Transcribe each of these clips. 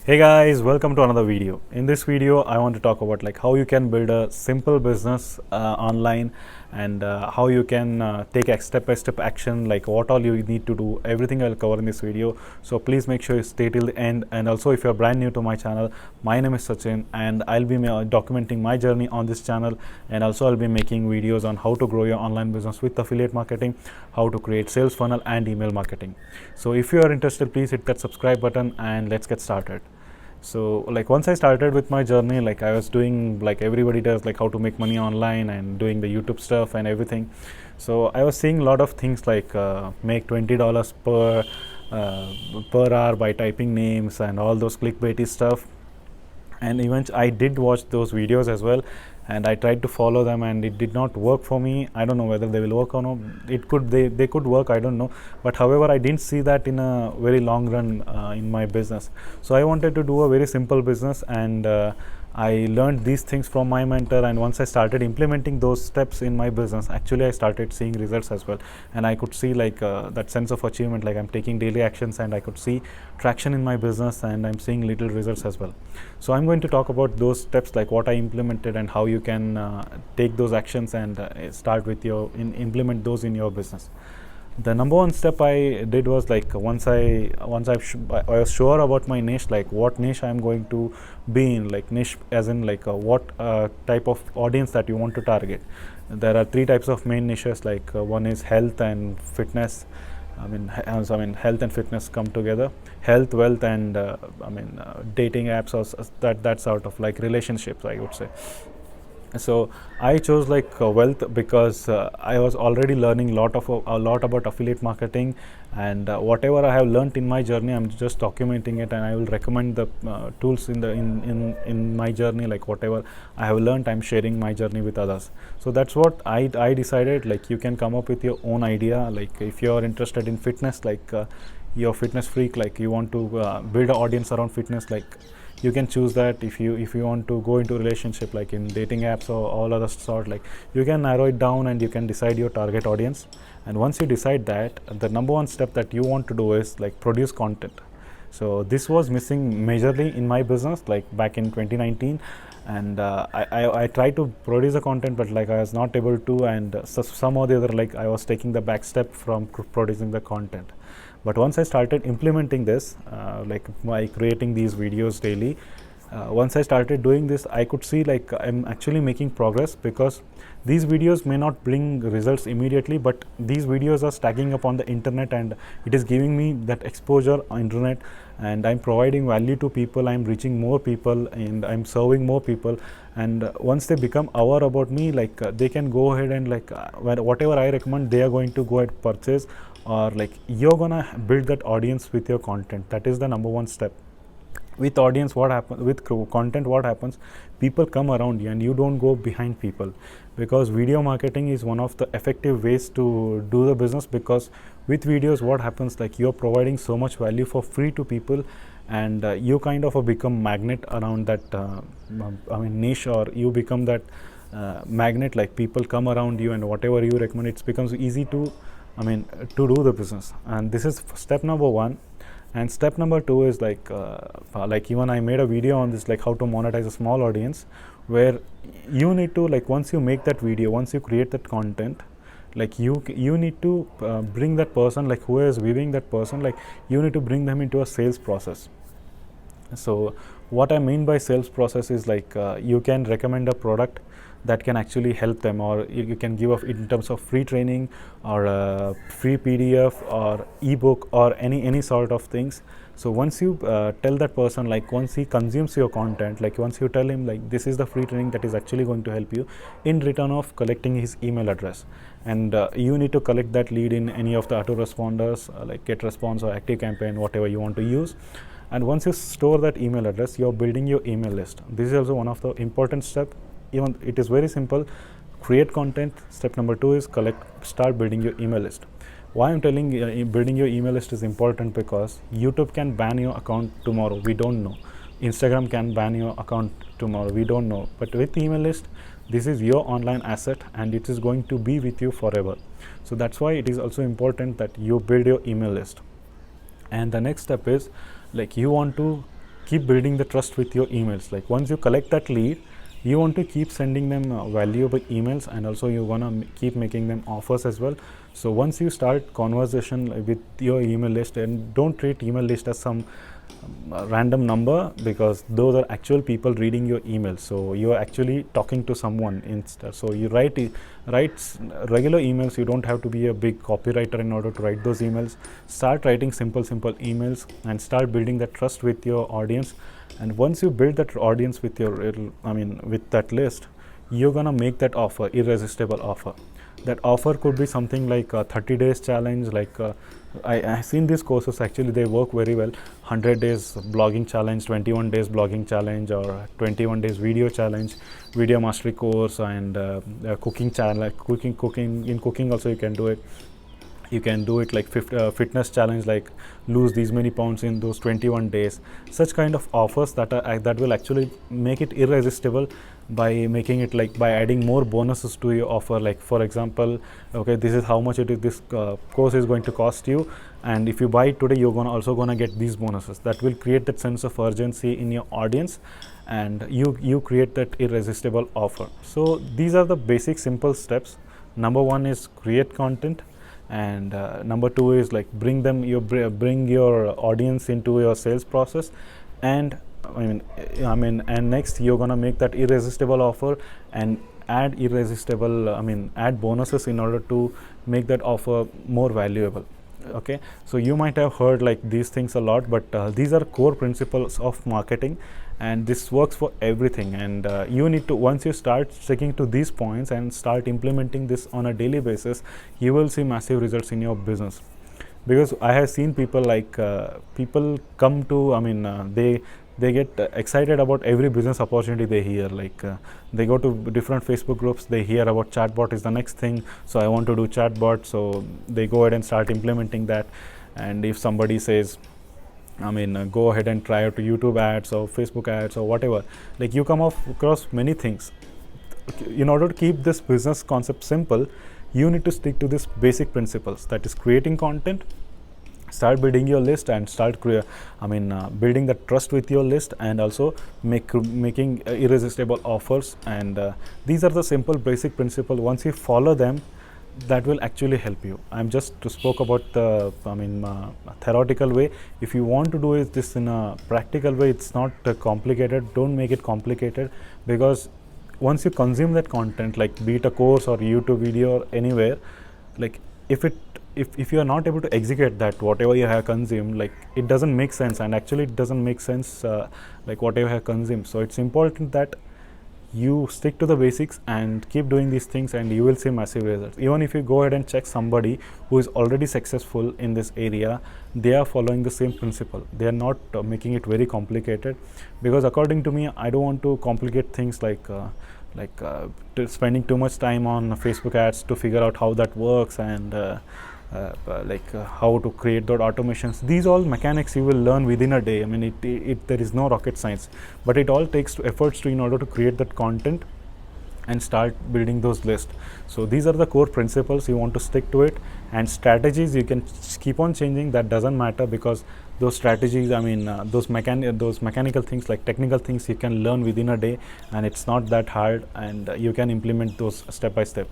Hey guys, welcome to another video. In this video I want to talk about like how you can build a simple business online, and how you can take a step-by-step action, like what all you need to do. Everything I'll cover in this video, so please make sure you stay till the end. And also, if you're brand new to my channel, my name is Sachin and I'll be documenting my journey on this channel, and also I'll be making videos on how to grow your online business with affiliate marketing, how to create sales funnel and email marketing. So if you are interested, please hit that subscribe button and let's get started. So like once I started with my journey, like I was doing like everybody does, like how to make money online and doing the YouTube stuff and everything. So I was seeing a lot of things like make $20 per hour by typing names and all those clickbaity stuff. And eventually I did watch those videos as well, and I tried to follow them, and it did not work for me. I don't know whether they will work or not. They could work, I don't know, but however I didn't see that in a very long run in my business. So I wanted to do a very simple business, and I learned these things from my mentor, and once I started implementing those steps in my business, actually I started seeing results as well. And I could see like that sense of achievement, like I'm taking daily actions and I could see traction in my business, and I'm seeing little results as well. So I'm going to talk about those steps, like what I implemented and how you can take those actions and start with implement those in your business. The number one step I did was like once I was sure about my niche, like what niche I'm going to be in, like niche as in like what type of audience that you want to target. There are three types of main niches, like one is health and fitness. I mean health and fitness come together. Health, wealth, and dating apps, or that sort of like relationships, I would say. So I chose like wealth because I was already learning a lot about affiliate marketing, and whatever I have learned in my journey, I'm just documenting it, and I will recommend the tools in my journey. Like whatever I have learned, I'm sharing my journey with others. So that's what I decided. Like you can come up with your own idea. Like if you're interested in fitness, like you're a fitness freak, like you want to build an audience around fitness, like you can choose that. If you want to go into relationship, like in dating apps or all other sort, like you can narrow it down and you can decide your target audience. And once you decide that, the number one step that you want to do is like produce content. So this was missing majorly in my business, like back in 2019. And I tried to produce the content, but like I was not able to, and some or the other, like I was taking the back step from producing the content. But once I started implementing this, like by creating these videos daily, once I started doing this, I could see like I'm actually making progress, because these videos may not bring results immediately, but these videos are stacking up on the internet, and it is giving me that exposure on internet, and I'm providing value to people, I'm reaching more people, and I'm serving more people. And once they become aware about me, like they can go ahead and like whatever I recommend, they are going to go ahead purchase, or like you're gonna build that audience with your content. That is the number one step. With audience, what happens with content, what happens, people come around you and you don't go behind people, because video marketing is one of the effective ways to do the business. Because with videos, what happens, like you're providing so much value for free to people, and you kind of become magnet around that niche, or you become that magnet, like people come around you, and whatever you recommend, it becomes easy to to do the business. And this is step number one. And step number two is like even I made a video on this, like how to monetize a small audience, where you need to, like once you make that video, once you create that content, like you need to bring that person, like who is viewing that person, like you need to bring them into a sales process. So what I mean by sales process is like you can recommend a product that can actually help them, or you can give up in terms of free training, or free PDF or ebook, or any sort of things. So once you tell that person, like once he consumes your content, like once you tell him like this is the free training that is actually going to help you, in return of collecting his email address, and you need to collect that lead in any of the autoresponders, like Getresponse or ActiveCompaign, whatever you want to use. And once you store that email address, you're building your email list. This is also one of the important steps. Even it is very simple. Create content. Step number two is start building your email list. Why I'm telling building your email list is important, because YouTube can ban your account tomorrow, we don't know. Instagram can ban your account tomorrow, we don't know. But with email list, this is your online asset, and it is going to be with you forever. So that's why it is also important that you build your email list. And the next step is like you want to keep building the trust with your emails. Like once you collect that lead, you want to keep sending them valuable emails, and also you want to keep making them offers as well. So once you start conversation with your email list, and don't treat email list as some random number, because those are actual people reading your email. So you are actually talking to someone instead. So you write regular emails. You don't have to be a big copywriter in order to write those emails. Start writing simple emails and start building that trust with your audience. And once you build that audience with your with that list, you're gonna make that offer irresistible offer. That offer could be something like a 30 days challenge. Like I've seen these courses, actually they work very well. 100 days blogging challenge, 21 days blogging challenge, or 21 days video challenge, video mastery course, and cooking challenge, cooking in cooking also you can do it. You can do it like fitness challenge, like lose these many pounds in those 21 days. Such kind of offers that will actually make it irresistible by making it like by adding more bonuses to your offer. Like for example, okay, this is how much it is, this course is going to cost you, and if you buy it today, you're also gonna get these bonuses. That will create that sense of urgency in your audience, and you create that irresistible offer. So these are the basic simple steps. Number one is create content, and number two is like bring your audience into your sales process, and and next you're gonna make that irresistible offer and add add bonuses in order to make that offer more valuable. Okay, so you might have heard like these things a lot, but these are core principles of marketing, and this works for everything. And you need to, once you start sticking to these points and start implementing this on a daily basis, you will see massive results in your business. Because I have seen people like people come to they get excited about every business opportunity they hear. Like they go to different Facebook groups, they hear about chatbot is the next thing, so I want to do chatbot, so they go ahead and start implementing that. And if somebody says go ahead and try out YouTube ads or Facebook ads or whatever, like you come across many things. In order to keep this business concept simple, you need to stick to this basic principles, that is creating content, start building your list, and start building the trust with your list, and also making irresistible offers. And these are the simple basic principles. Once you follow them, that will actually help you. I'm just spoke about the theoretical way. If you want to do this in a practical way, it's not complicated. Don't make it complicated, because once you consume that content, like be it a course or YouTube video or anywhere, like if you are not able to execute that whatever you have consumed, like it doesn't make sense. And actually it doesn't make sense like whatever you have consumed. So it's important that you stick to the basics and keep doing these things, and you will see massive results. Even if you go ahead and check somebody who is already successful in this area, they are following the same principle. They are not making it very complicated, because according to me, I don't want to complicate things like spending too much time on Facebook ads to figure out how that works, and how to create those automations. These all mechanics you will learn within a day. There is no rocket science, but it all takes efforts in order to create that content and start building those lists. So these are the core principles. You want to stick to it, and strategies you can keep on changing. That doesn't matter, because those strategies, those mechanical things, like technical things, you can learn within a day, and it's not that hard, and you can implement those step by step.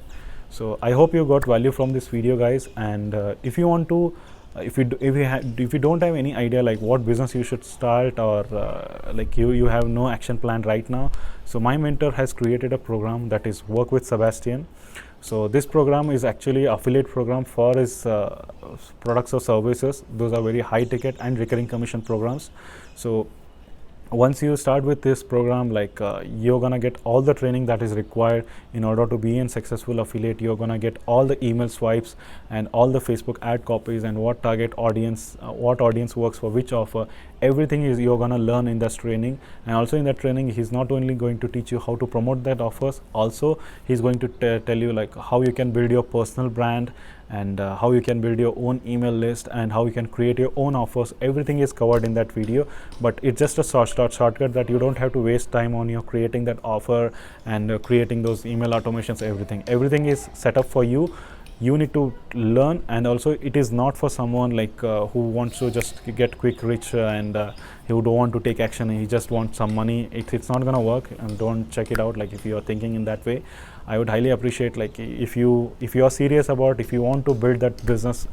So I hope you got value from this video, guys. And if you want to, if you don't have any idea like what business you should start, or like you have no action plan right now, so my mentor has created a program that is Work with Sebastian. So this program is actually affiliate program for his products or services. Those are very high ticket and recurring commission programs. So once you start with this program, like you're gonna get all the training that is required in order to be a successful affiliate. You're gonna get all the email swipes and all the Facebook ad copies, and what target audience, what audience works for which offer. Everything is you're gonna learn in this training. And also in that training, he's not only going to teach you how to promote that offers, also he's going to tell you like how you can build your personal brand, and how you can build your own email list, and how you can create your own offers. Everything is covered in that video, but it's just a shortcut that you don't have to waste time on your creating that offer and creating those email automations. Everything is set up for you you need to learn, and also it is not for someone like who wants to just get quick rich and who don't want to take action, he just wants some money. It's not gonna work, and don't check it out. Like if you are thinking in that way, I would highly appreciate, like if you are serious about, if you want to build that business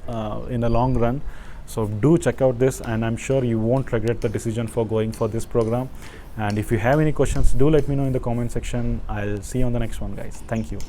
in the long run, so do check out this, and I'm sure you won't regret the decision for going for this program. And if you have any questions, do let me know in the comment section. I'll see you on the next one, guys. Thank you.